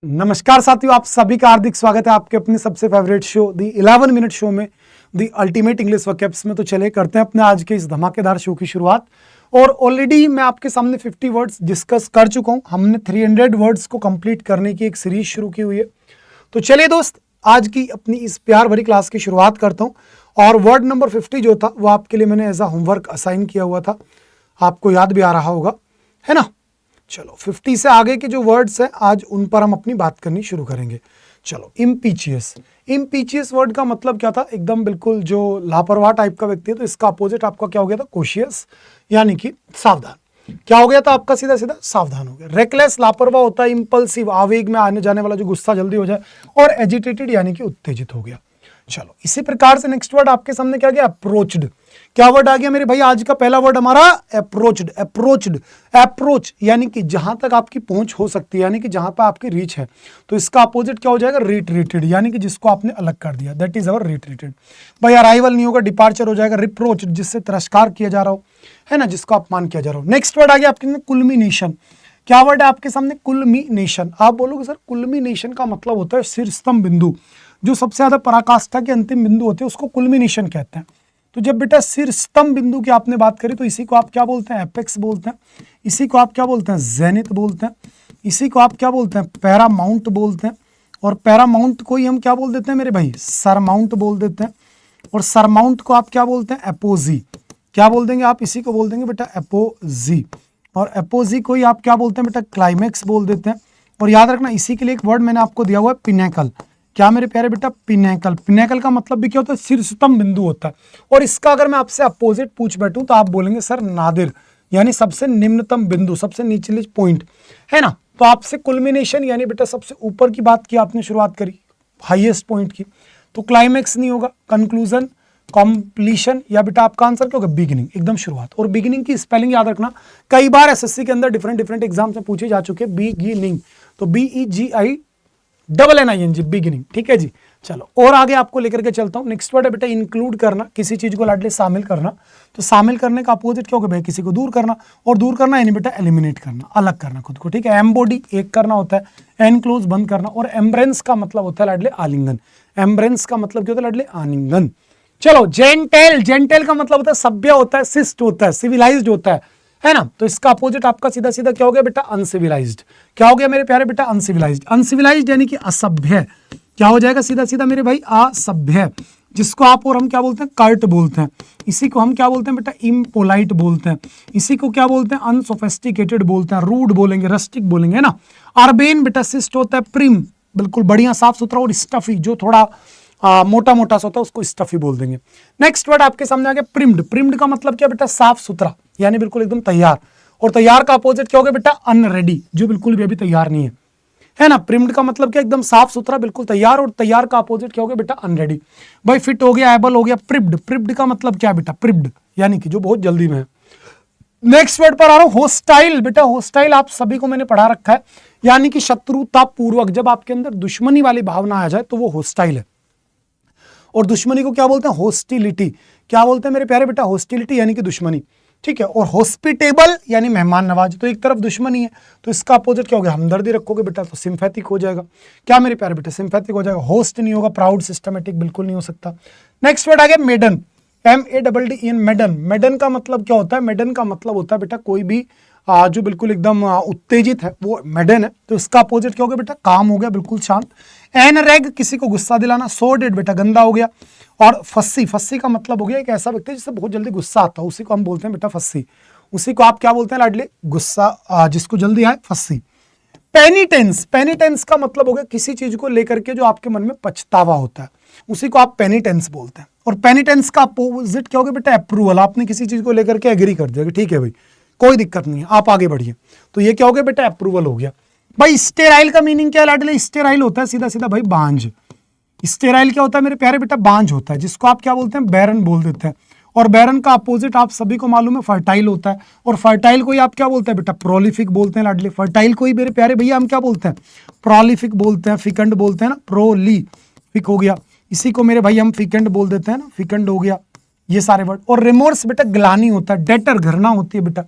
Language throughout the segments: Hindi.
नमस्कार साथियों, आप सभी का हार्दिक स्वागत है आपके अपने सबसे फेवरेट शो दी 11 मिनट शो में, दी अल्टीमेट इंग्लिश वर्कअप्स में। तो चले करते हैं अपने आज के इस धमाकेदार शो की शुरुआत। और ऑलरेडी मैं आपके सामने 50 वर्ड्स डिस्कस कर चुका हूं। हमने 300 वर्ड्स को कंप्लीट करने की एक सीरीज शुरू की हुई है। तो चलिए दोस्त, आज की अपनी इस प्यार भरी क्लास की शुरुआत करता हूँ। और वर्ड नंबर 50 जो था वो आपके लिए मैंने एज अ होमवर्क असाइन किया हुआ था, आपको याद भी आ रहा होगा, है ना। चलो 50 से आगे के जो वर्ड्स हैं आज उन पर हम अपनी बात करनी शुरू करेंगे। चलो, इम्पीचियस। इम्पीचियस वर्ड का मतलब क्या था? एकदम बिल्कुल जो लापरवाह टाइप का व्यक्ति है, तो इसका अपोजिट आपका क्या हो गया था? कोशियस, यानी कि सावधान। क्या हो गया था आपका? सीधा सीधा सावधान हो गया। रेकलेस लापरवाह होता है, इंपल्सिव आवेग में आने जाने वाला जो गुस्सा जल्दी हो जाए, और एजिटेटेड यानी कि उत्तेजित हो गया। चलो, इसी प्रकार से नेक्स्ट वर्ड आपके सामने क्या गया? अप्रोच्ड। क्या वर्ड आ गया मेरे भाई? आज का पहला वर्ड हमारा अप्रोच्ड। अप्रोच्ड, अप्रोच यानी कि जहां तक आपकी पहुंच हो सकती है, यानी कि जहां पर आपकी रीच है। तो इसका अपोजिट क्या हो जाएगा? रिट्रीटेड, यानी कि जिसको आपने अलग कर दिया, दैट इज अवर रिट्रीटेड। भाई अराइवल नहीं होगा, डिपार्चर हो जाएगा। रिप्रोच, जिससे तिरस्कार किया जा रहा हो, है ना, जिसको अपमान किया जा रहा हो। नेक्स्ट वर्ड आ गया आपके कुल्मिनेशन। क्या वर्ड है आपके सामने? कुल्मिनेशन। आप बोलोगे सर कुल्मिनेशन का मतलब होता है शीर्षतम बिंदु, जो सबसे ज्यादा पराकाष्ठा के अंतिम बिंदु होते हैं उसको कुल्मिनेशन कहते हैं। तो जब बेटा शीर्षतम बिंदु की आपने बात करी तो इसी को आप क्या बोलते हैं? एपेक्स बोलते हैं। इसी को आप क्या बोलते हैं? जेनिथ बोलते हैं। इसी को आप क्या बोलते हैं? पैरामाउंट बोलते हैं। और पैरामाउंट को ही हम क्या बोल देते हैं मेरे भाई? सरमाउंट बोल देते हैं। और सरमाउंट को आप क्या बोलते हैं? एपोजी। क्या बोल देंगे आप? इसी को बोल देंगे बेटा एपोजी। और एपोजी को ही आप क्या बोलते हैं बेटा? क्लाइमेक्स बोल देते हैं। और याद रखना, इसी के लिए एक वर्ड मैंने आपको दिया हुआ है, पिनेकल। क्या मेरे प्यारे बेटा? पिनेकल। पिनेकल का मतलब भी क्या होता है? शीर्षतम बिंदु होता है। और इसका अगर मैं आपसे अपोजिट पूछ बैठूं तो आप बोलेंगे सर नादिर, यानी सबसे निम्नतम बिंदु, सबसे निचले पॉइंट, है ना। तो आपसे कुल्मिनेशन यानी बेटा सबसे ऊपर की बात की आपने शुरुआत करी, हाईएस्ट पॉइंट की, तो क्लाइमेक्स नहीं होगा, कंक्लूजन, कॉम्प्लीशन, या बेटा आपका आंसर क्या होगा? बिगिनिंग, एकदम शुरुआत। और बिगिनिंग की स्पेलिंग याद रखना, कई बार एसएससी के अंदर डिफरेंट एग्जाम्स में पूछे जा चुके हैं। बिगिनिंग, तो BEGINNING, बिगिनिंग, ठीक है जी। चलो और आगे आपको लेकर के चलता हूं। नेक्स्ट वर्ड है बेटा इंक्लूड करना, किसी चीज को लाडले शामिल करना। तो शामिल करने का अपोजिट क्या होगा भाई? किसी को दूर करना। और दूर करना यानी बेटा एलिमिनेट करना, अलग करना खुद को, ठीक है। एम्बॉडी एक करना होता है, एनक्लोज बंद करना। और एम्ब्रेंस का मतलब होता है लाडले आलिंगन। एम्ब्रेंस का मतलब क्या होता है लाडले? आलिंगन। चलो, जेंटेल। जेंटेल का मतलब होता है सभ्य होता है, शिष्ट होता है, सिविलाइज्ड होता है ना। तो इसका अपोजिट आपका सीधा सीधा क्या हो गया बेटा? अनसिविलाइज्ड। क्या हो गया मेरे प्यारे बेटा? अनसिविलाइज्ड। अनसिविलाइज्ड यानी कि असभ्य। क्या हो जाएगा सीधा सीधा मेरे भाई? असभ्य, जिसको आप और हम क्या बोलते हैं? कर्ट बोलते हैं। इसी को हम क्या बोलते हैं बेटा? इम्पोलाइट बोलते हैं। इसी को क्या बोलते हैं? अनसोफिस्टिकेटेड बोलते हैं। रूड बोलेंगे, रस्टिक बोलेंगे, है ना। अर्बेन बेटा शिष्ट होता है, प्रिम बिल्कुल बढ़िया साफ सुथरा, और स्टफी जो थोड़ा मोटा मोटा सा होता है उसको स्टफी बोल देंगे। नेक्स्ट वर्ड आपके सामने आ गया प्रिम्ड। प्रिम्ड का मतलब क्या बेटा? साफ सुथरा, यानी बिल्कुल एकदम तैयार। और तैयार का अपोजिट क्या हो गया बेटा? अनरेडी, जो बिल्कुल भी अभी तैयार नहीं है ना। प्रिम्ड का मतलब क्या? एकदम साफ सुथरा, बिल्कुल तैयार। और तैयार का अपोजिट क्या हो गया बेटा? अनरेडी। भाई फिट हो गया, एबल हो गया। प्रिप्ड। प्रिप्ड का मतलब क्या बेटा? प्रिप्ड यानी कि जो बहुत जल्दी में है। नेक्स्ट वर्ड पर आ रहा हूं, होस्टाइल। बेटा होस्टाइल आप सभी को मैंने पढ़ा रखा है, यानी कि शत्रुता पूर्वक। जब आपके अंदर दुश्मनी वाली भावना आ जाए तो वो होस्टाइल है। और दुश्मनी को क्या बोलते हैं? होस्टिलिटी। क्या बोलते हैं मेरे प्यारे बेटा? होस्टिलिटी यानी कि दुश्मनी, ठीक है। और हॉस्पिटेबल यानी मेहमान नवाज। तो एक तरफ दुश्मनी है तो इसका अपोजिट क्या हो गया? हमदर्दी रखोगे बेटा तो सिंपैथिक हो जाएगा। क्या मेरे प्यारे बेटा? सिंपैथिक हो जाएगा। होस्ट नहीं होगा, प्राउड, सिस्टमेटिक बिल्कुल नहीं हो सकता। नेक्स्ट वर्ड आ गया मेडन। MADDEN, maiden. मेडन का मतलब क्या होता है? मेडन का मतलब होता है बेटा कोई भी जो बिल्कुल एकदम उत्तेजित है वो मेडन है। तो इसका अपोजिट क्या हो गया बेटा? काम हो गया, बिल्कुल शांत। एनरेग किसी को गुस्सा दिलाना। सोर्डेड बेटा गंदा हो गया। और फस्सी। फस्सी का मतलब हो गया एक ऐसा व्यक्ति जिससे बहुत जल्दी गुस्सा आता है, उसी को हम बोलते हैं बेटा फस्सी। उसी को आप क्या बोलते हैं लाडले? गुस्सा, जिसको जल्दी आए, फस्सी। पेनिटेंस। पेनिटेंस का मतलब हो गया किसी चीज को लेकर के जो आपके मन में पछतावा होता है, उसी को आप पेनिटेंस बोलते हैं। और पेनिटेंस का अपोजिट क्या हो गया बेटा? अप्रूवल। आपने किसी चीज को लेकर के एग्री कर दिया कि ठीक है भाई कोई दिक्कत नहीं है, आप आगे बढ़िए, तो ये क्या हो गया बेटा? अप्रूवल हो गया। भाई स्टेराइल का मीनिंग क्या है लाडले? स्टेराइल होता है सीधा सीधा भाई बांझ। स्टेराइल क्या होता है मेरे प्यारे बेटा? बांझ होता है, जिसको आप क्या बोलते हैं? बैरन बोल देते हैं। और बैरन का अपोजिट आप सभी को मालूम है फर्टाइल होता है। और फर्टाइल को ही आप क्या बोलते हैं बेटा? प्रोलिफिक बोलते हैं लाडले। फर्टाइल को ही मेरे प्यारे भैया हम क्या बोलते हैं? प्रोलिफिक बोलते हैं, फिकंड बोलते हैं ना, प्रोलीफिक हो गया। इसी को मेरे भाई हम फिकंड बोल देते हैं ना, फिकंड हो गया। ये सारे वर्ड। और रिमोर्स बेटा ग्लानी होता है, डेटर घृणा होती है बेटा।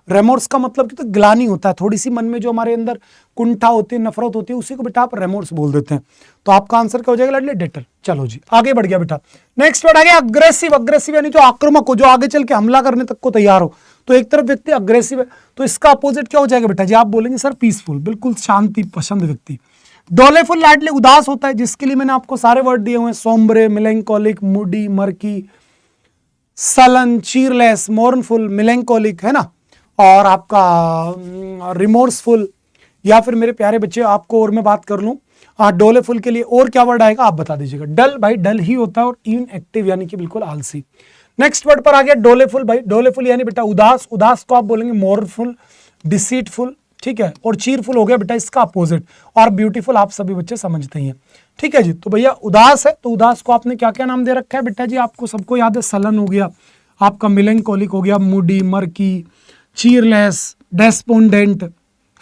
रेमोर्स का मतलब कि तो ग्लानि होता है, थोड़ी सी मन में जो हमारे अंदर कुंठा होती है, नफरत होती है, उसी को बेटा आप रेमोर्स बोल देते हैं। तो आपका आंसर क्या हो जाएगा लाडले? डेटर। चलो जी आगे बढ़ गया बेटा। नेक्स्ट वर्ड आ गया अग्रेसिव। अग्रेसिव यानी जो आक्रामक हो, जो आगे चल के हमला करने तक को तैयार हो। तो एक तरफ व्यक्ति अग्रेसिव है, तो इसका अपोजिट क्या हो जाएगा बेटा जी? आप बोलेंगे सर पीसफुल, बिल्कुल शांति पसंद व्यक्ति। डोलेफुल लाडले उदास होता है, जिसके लिए मैंने आपको सारे वर्ड दिए हुए हैं, sombre, melancholic, moody, murky, sullen, cheerless, mournful, melancholic, है ना, और आपका रिमोर्सफुल, या फिर मेरे प्यारे बच्चे आपको और मैं बात कर लूं डोलेफुल के लिए और क्या वर्ड आएगा आप बता दीजिएगा। डल भाई, डल ही होता है, और इनएक्टिव यानी कि बिल्कुल आलसी। नेक्स्ट वर्ड पर आ गया डोलेफुल भाई। डोलेफुल यानी बेटा उदास। उदास को आप बोलेंगे मोर्नफुल, डिसीटफुल, ठीक है, और चीरफुल हो गया बेटा इसका अपोजिट, और ब्यूटीफुल आप सभी बच्चे समझते ही हैं, ठीक है जी। तो भैया उदास है, तो उदास को आपने क्या क्या नाम दे रखा है बेटा जी? आपको सबको याद है, सलन हो गया, आपका मेलेंकोलिक हो गया, मूडी, मर्की, चीयरलेस, डेस्पोंडेंट,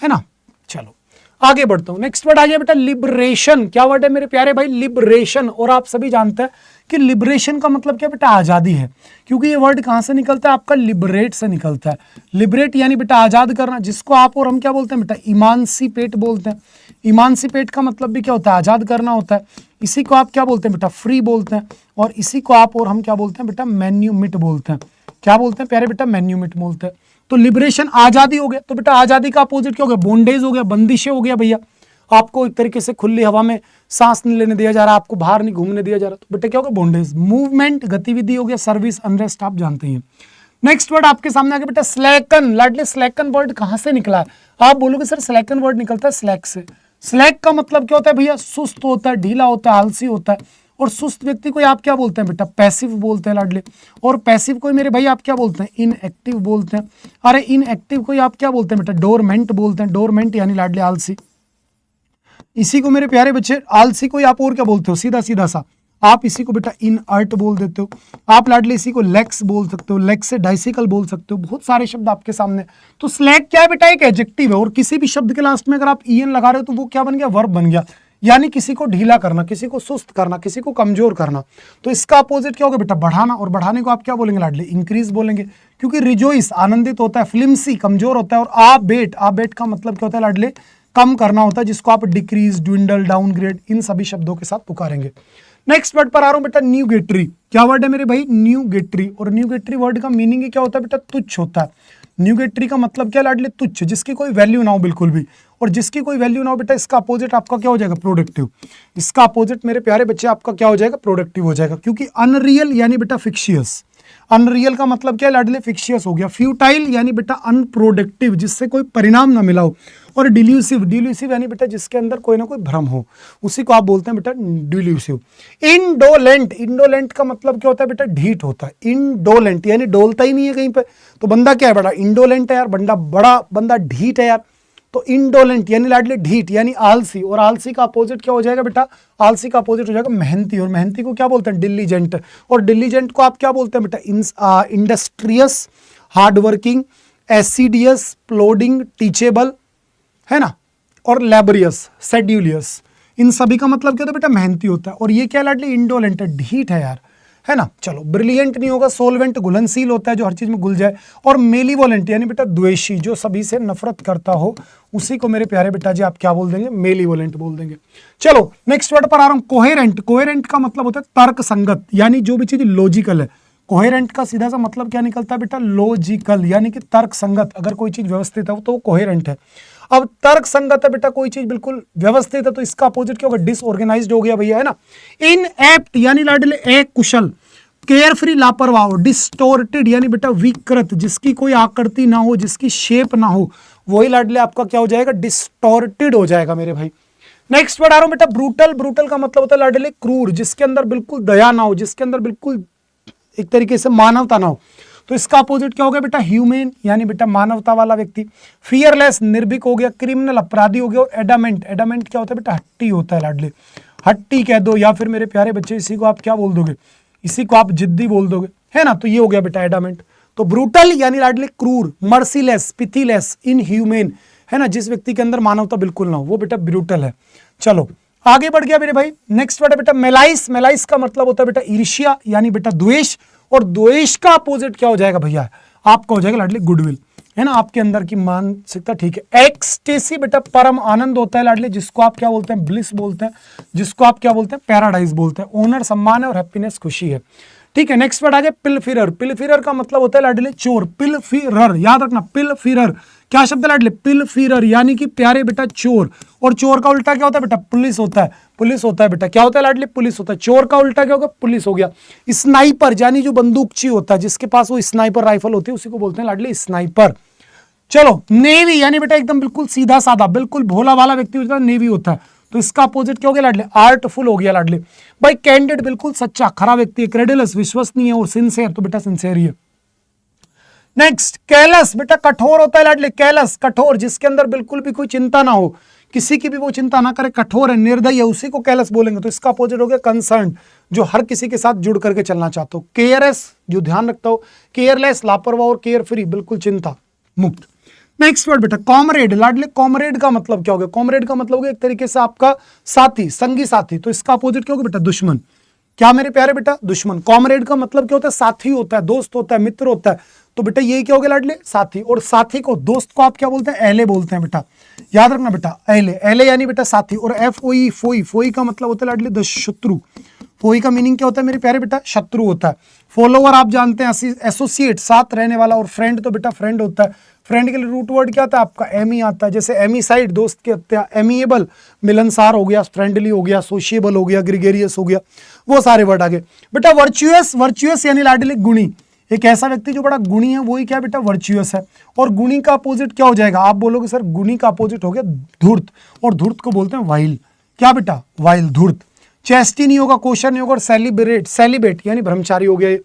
है ना। चलो आगे बढ़ता हूं। नेक्स्ट वर्ड आ गया बेटा लिबरेशन। क्या वर्ड है मेरे प्यारे भाई? लिबरेशन। और आप सभी जानते हैं कि लिबरेशन का मतलब क्या बेटा? आजादी है, क्योंकि ये वर्ड कहां से निकलता है? आपका लिबरेट से निकलता है। लिबरेट यानी बेटा आजाद करना, जिसको आप और हम क्या बोलते हैं बेटा? इमांसिपेट बोलते हैं। इमांसिपेट का मतलब भी क्या होता है? आजाद करना होता है। इसी को आप क्या बोलते हैं बेटा? फ्री बोलते हैं। और इसी को आप और हम क्या बोलते हैं बेटा? मैन्यूमिट बोलते हैं। क्या बोलते हैं प्यारे बेटा? मैन्यूमिट बोलते हैं। तो लिबरेशन आजादी हो गया, तो बेटा आजादी का अपोजिट क्या हो गया? बॉन्डेज हो गया, बंदिशे हो गया भैया। आपको एक तरीके से खुली हवा में सांस नहीं लेने दिया जा रहा, आपको बाहर नहीं घूमने दिया जा रहा, तो बेटा क्या होगा? बॉन्डेज। मूवमेंट गतिविधि हो गया, सर्विस, अनरेस्ट, आप जानते हैं। नेक्स्ट वर्ड आपके सामने आ गया बेटा स्लैकन। लाडले स्लैकन वर्ड कहां से निकला है? आप बोलोगे सर स्लैकन वर्ड निकलता है स्लैक से। स्लैक का मतलब क्या होता है भैया? सुस्त होता है, ढीला होता है, आलसी होता है। और सुस्त व्यक्ति को आप क्या बोलते हैं बेटा? पैसिव बोलते हैं लाडले। और पैसिव को मेरे भाई आप क्या बोलते हैं? इनएक्टिव बोलते हैं। अरे इनएक्टिव को आप क्या बोलते हैं बेटा? डोरमेंट बोलते हैं। डोरमेंट यानी लाडले आलसी। इसी को मेरे प्यारे बच्चे आलसी को आप और क्या बोलते हो? सीधा सीधा सा आप इसी को बेटा इनअर्ट बोल देते हो। आप लाडले इसी को लेक्स बोल सकते हो, लेक्स से डाइसिकल बोल सकते हो, बहुत सारे शब्द आपके सामने। तो स्लैक क्या है बेटा? एक एडजेक्टिव है, और किसी भी शब्द के लास्ट में अगर आप ईएन लगा रहे हो तो वो क्या बन गया? वर्ब बन गया। यानी किसी को ढीला करना, किसी को सुस्त करना, किसी को कमजोर करना। तो इसका अपोजिट क्या होगा बेटा? बढ़ाना। और बढ़ाने को आप क्या बोलेंगे लाडले? इंक्रीज बोलेंगे। क्योंकि रिजोइस आनंदित होता है, फ्लिम्सी कमजोर होता है, और आबेट का मतलब क्या होता है लाडले? कम करना होता है, जिसको आप डिक्रीज, ड्विंडल, डाउनग्रेड, इन सभी शब्दों के साथ पुकारेंगे। नेक्स्ट वर्ड पर आ रहा हूं बेटा न्यूगेटरी। क्या वर्ड है मेरे भाई? न्यूगेटरी। और न्यूगेटरी वर्ड का मीनिंग क्या होता है बेटा? तुच्छ होता है। न्यूगेटरी का मतलब क्या लाडले? तुच्छ, जिसकी कोई वैल्यू ना हो बिल्कुल भी। और जिसकी कोई वैल्यू ना हो बेटा, इसका अपोजिट आपका क्या हो जाएगा? प्रोडक्टिव। इसका अपोजिट मेरे प्यारे बच्चे आपका क्या हो जाएगा? प्रोडक्टिव हो जाएगा। क्योंकि अनरियल यानी बेटा फिक्शियस। अनरियल का मतलब क्या लाडले? फिक्शियस हो गया। फ्यूटाइल यानी बेटा अनप्रोडक्टिव, जिससे कोई परिणाम ना मिला हो। और डिल्यूसिव, डिल्यूसिव यानी बेटा जिसके अंदर कोई ना कोई भ्रम हो, उसी को आप बोलते हैं बेटा डिल्यूसिव। इंडोलेंट, इंडोलेंट का मतलब क्या होता है बेटा? ढीठ होता है। इंडोलेंट यानी डोलता ही नहीं है कहीं पे, तो बंदा क्या है बड़ा? इंडोलेंट है यार, बंदा ढीठ है यार। तो इंडोलेंट यानी लाडले ढीठ यानी आलसी। और आलसी का अपोजिट क्या हो जाएगा बेटा? आलसी का अपोजिट हो जाएगा मेहनती। और मेहनती को क्या बोलते हैं? डिलीजेंट। और डिलीजेंट को आप क्या बोलते हैं बेटा? इंडस्ट्रियस, हार्डवर्किंग, एसिडियस, प्लोडिंग, टीचेबल, है ना, और लेबरियस, शेड्यूलियस। इन सभी का मतलब क्या होता है बेटा? मेहनती होता है। और ये क्या लाडले? इंडोलेंट है, ढीठ है यार, है ना। चलो ब्रिलियंट नहीं होगा, सोलवेंट घुलनशील होता है, जो हर चीज में घुल जाए। और मेलीवोलेंट यानी बेटा द्वेषी, जो सभी से नफरत करता हो, उसी को मेरे प्यारे बेटा जी आप क्या बोल देंगे? मेलीवोलेंट बोल देंगे। चलो नेक्स्ट वर्ड पर आ रहा हूं कोहेरेंट। कोहेरेंट का मतलब होता है तर्क संगत, यानी जो भी चीज लॉजिकल है। कोहेरेंट का सीधा सा मतलब क्या निकलता है बेटा? लॉजिकल, यानी कि तर्क संगत। अगर कोई चीज व्यवस्थित है तो वो कोहेरेंट है। अब तर्क संगत है बेटा, कोई चीज बिल्कुल व्यवस्थित है, तो इसका अपोजिट क्या होगा? डिसऑर्गेनाइज्ड हो गया भैया, है ना। इनएप्ट यानी लाडले अकुशल, केयरफ्री लापरवाह, डिस्टोर्टेड यानी बेटा विकृत, जिसकी कोई आकृति ना हो, जिसकी शेप ना हो, वही लाडले आपका क्या हो जाएगा? डिस्टोर्टेड हो जाएगा मेरे भाई। नेक्स्ट वर्ड आ रहा हूं बेटा ब्रूटल। ब्रूटल का मतलब होता है लाडले क्रूर, जिसके अंदर बिल्कुल दया ना हो, जिसके अंदर बिल्कुल एक तरीके से मानवता ना हो। तो इसका अपोजिट क्या हो गया बेटा? ह्यूमेन यानी बेटा मानवता वाला व्यक्ति। फियरलेस निर्भीक हो गया। क्रिमिनल अपराधी हो गया। और एडामेंट, एडामेंट क्या होता है बेटा? हट्टी होता है लाडले, हट्टी कह दो, या फिर मेरे प्यारे बच्चे इसी को आप क्या बोल दोगे? इसी को आप जिद्दी बोल दोगे, है ना। तो ये हो गया बेटा एडामेंट। तो ब्रूटल यानी लाडले क्रूर, मर्सीलेस, पिथीलेस, इनह्यूमेन, है ना, जिस व्यक्ति के अंदर मानवता बिल्कुल ना हो, वो बेटा ब्रूटल है। चलो आगे बढ़ गया मेरे भाई। नेक्स्ट वर्ड है बेटा मेलाइस। मेलाइस का मतलब होता है बेटा ईर्ष्या, यानी बेटा द्वेष। और द्वेष का अपोजिट क्या हो जाएगा भैया? आपका हो जाएगा लाडले गुडविल। है ना, आपके अंदर की मानसिकता ठीक है। एक्सटेसी बेटा परम आनंद होता है लाडले, जिसको आप क्या बोलते हैं, ब्लिस बोलते हैं, जिसको आप क्या बोलते हैं, पैराडाइज बोलते हैं। ओनर सम्मान है और हैप्पीनेस खुशी है, ठीक है। नेक्स्ट वर्ड आ गया पिलफिरर। पिलफिरर का मतलब होता है लाडले चोर। पिलफिरर याद रखना, पिलफिरर क्या शब्द है लाडले, पिलफिरर यानी कि प्यारे बेटा चोर। और चोर का उल्टा क्या होता है बेटा, पुलिस होता है। पुलिस होता है बेटा, क्या होता है लाडले, पुलिस होता है। चोर का उल्टा क्या होगा, पुलिस हो गया। स्नाइपर यानी जो बंदूकची होता है, जिसके पास वो स्नाइपर राइफल होती है, उसी को बोलते हैं लाडले स्नाइपर। चलो नेवी यानी बेटा एकदम बिल्कुल सीधा साधा, बिल्कुल भोला भाला व्यक्ति होता है, नेवी होता है। तो इसका अपोजिट क्या हो गया लाडले, आर्टफुल हो गया लाडले। भाई कैंडिड बिल्कुल सच्चा खरा व्यक्ति है, क्रेडिलस विश्वसनीय और सिंसियर, तो बेटा सिंसियर ही है। नेक्स्ट कैलस बेटा कठोर होता है लाडले, कैलस कठोर, जिसके अंदर बिल्कुल भी कोई चिंता ना हो, किसी की भी वो चिंता ना करे, कठोर है, निर्दयी है, उसी को कैलस बोलेंगे। तो इसका अपोजिट हो गया कंसर्न, जो हर किसी के साथ जुड़ करके चलना चाहते हो। केयरलेस जो ध्यान रखता हो, केयरलेस लापरवाह, और केयर फ्री बिल्कुल चिंता मुक्त। नेक्स्ट वर्ड बेटा कॉमरेड लाडले। कॉमरेड का मतलब क्या हो गया, कॉमरेड का मतलब हो गया एक तरीके से आपका साथी, संगी साथी। तो इसका अपोजिट क्या होगा बेटा, दुश्मन। क्या मेरे प्यारे बेटा, दुश्मन। कॉमरेड का मतलब क्या होता है, साथी होता है, दोस्त होता है, मित्र होता है। तो बेटा यही क्या हो गया लाडले, साथी। और साथी को, दोस्त को आप क्या बोलते हैं, एले बोलते हैं बेटा, याद रखना बेटा, एले। एले यानी बेटा साथी। और FOE फोई, फोई का मतलब होता है लाडले द शत्रु। फोई का मीनिंग क्या होता है मेरे प्यारे बेटा, शत्रु होता है। फॉलोवर आप जानते हैं, एसोसिएट साथ रहने वाला। और फ्रेंड तो बेटा फ्रेंड होता है। फ्रेंड के लिए रूट वर्ड क्या आता है आपका, एमी आता है। जैसे एमीसाइड दोस्त के हत्या, एमिएबल मिलनसार हो गया, फ्रेंडली हो गया, सोशिएबल हो गया, ग्रिगेरियस हो गया, वो सारे वर्ड आ गए बेटा। वर्चुअस, वर्चुअस यानी लाडले गुणी। एक ऐसा व्यक्ति जो बड़ा गुणी है, वही क्या बेटा, वर्चुअस है। और गुणी का अपोजिट क्या हो जाएगा, आप बोलोगे सर गुणी का अपोजिट हो गया धूर्त, और धूर्त को बोलते हैं वाइल। क्या बेटा, वाइल, धूर्त। चेस्टी नहीं होगा, कोशर नहीं होगा, और सेलिब्रेट, सेलिब्रेट यानी ब्रह्मचारी हो गया।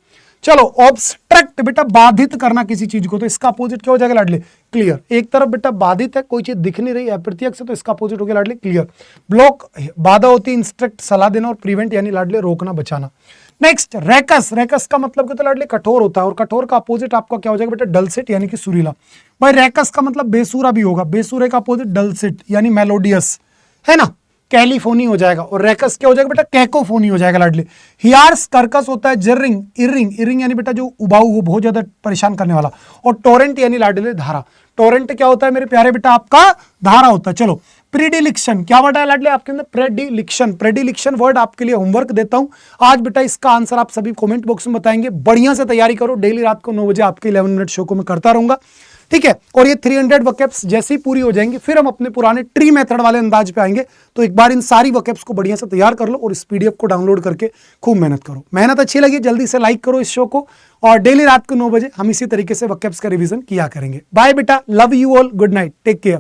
चलो ऑब्स्ट्रक्ट बेटा बाधित करना किसी चीज को, तो इसका अपोजिट क्या हो जाएगा लाडले, क्लियर। एक तरफ बेटा बाधित है, कोई चीज दिख नहीं रही है अप्रत्यक्ष से, तो इसका अपोजिट हो गया लाडले क्लियर। ब्लॉक बाधा होती है, इंस्ट्रक्ट सलाह देना, और प्रिवेंट यानी लाडले रोकना बचाना। Next racks. रैकस का मतलब क्या होता है लाडले, कठोर होता है। और कठोर का अपोजिट आपका क्या हो जाएगा बेटा, डलसेट यानी कि सुरीला। भाई रैकस का मतलब बेसुरा भी होगा, बेसुरे का अपोजिट डलसेट यानी मेलोडियस, है ना, कैलिफोनी हो जाएगा। और रैकस क्या हो जाएगा बेटा, कैकोफोनी हो जाएगा लाडले। हियार्स कर्कस होता है, जर्रिंग, इरिंग, इरिंग यानी बेटा जो उबाऊ हो, बहुत ज्यादा परेशान करने वाला। और टोरेंट यानी लाडले धारा। टोरेंट क्या होता है मेरे प्यारे बेटा, आपका धारा होता है। चलो प्रीडिलिक्शन क्या वर्ड है लाडले आपके अंदर, प्रेडिलिक्शन। प्रेडिलिक्शन वर्ड आपके लिए होमवर्क देता हूं आज बेटा, इसका आंसर आप सभी कमेंट बॉक्स में बताएंगे। बढ़िया से तैयारी करो, डेली रात को 9 बजे आपके 11 मिनट शो को मैं करता रहूंगा, ठीक है। और ये 300 वोकैब्स जैसे ही पूरी हो जाएंगी, फिर हम अपने पुराने ट्री मेथड वाले अंदाज पे आएंगे। तो एक बार इन सारी वोकैब्स को बढ़िया से तैयार कर लो, और इस PDF को डाउनलोड करके खूब मेहनत करो। मेहनत अच्छी लगी जल्दी से लाइक करो इस शो को, और डेली रात को 9 बजे हम इसी तरीके से वोकैब्स का रिवीजन किया करेंगे। बाय बेटा, love you all, good night, take care.